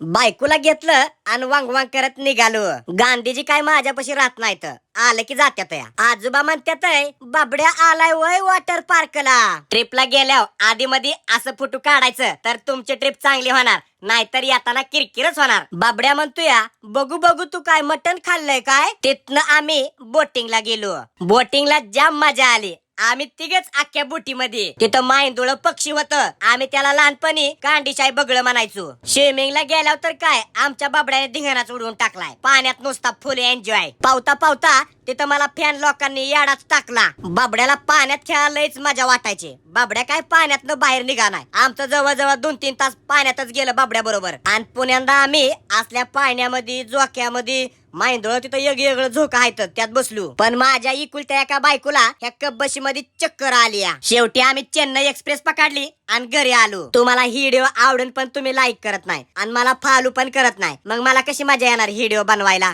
बायकोला घेतलं आणि वांग वांग करत निघालो. गांधीजी काय माझ्यापाशी राहत नाहीत, आलं की जात्यात या. आजोबा म्हणतात बाबड्या आलाय वय वॉटर पार्कला. ट्रिपला गेल्यावर आधी मध्ये असं फोटो काढायचं तर तुमची ट्रिप चांगली होणार, नाहीतर येताना किरकिरच होणार. बाबड्या म्हणतोय बघू बघू तू काय मटण खाल्लंय काय. तिथनं आम्ही बोटिंगला गेलो. बोटिंगला जाम मजा आली. आम्ही तिघच अख्ख्या बोटीमध्ये. तिथं मायंदुळ पक्षी होत. आम्ही त्याला लहानपणी कांडीशाई बगळ म्हणायचो. स्विमिंगला गेल्यावर तर काय आमच्या बाबड्याने धिंगाणाच उडवून टाकलाय. पाण्यात नुसता फुल एन्जॉय. पावता पावता तिथं मला फॅन लोकांनी याडाच टाकला. बाबड्याला पाण्यात खेळायलाच मजा वाटायची. बाबड्या काय पाण्यातनं बाहेर निघा नाही. आमचं जवळजवळ 2-3 तास पाण्यातच गेलं बाबड्या बरोबर. आणि पुण्यांदा आम्ही असल्या पाण्यामध्ये झोक्यामध्ये मायंदळ तिथं वेगवेगळं झोका आहेत त्यात बसलो. पण माझ्या इकुलत्या एका बायकोला ह्या कब्बशी मध्ये चक्कर आली. शेवटी आम्ही चेन्नई एक्सप्रेस पकडली आणि घरी आलो. तुम्हाला ही व्हिडिओ आवडून पण तुम्ही लाईक करत नाही आणि मला फॉलो पण करत नाही, मग मला कशी मजा येणार ही व्हिडिओ बनवायला.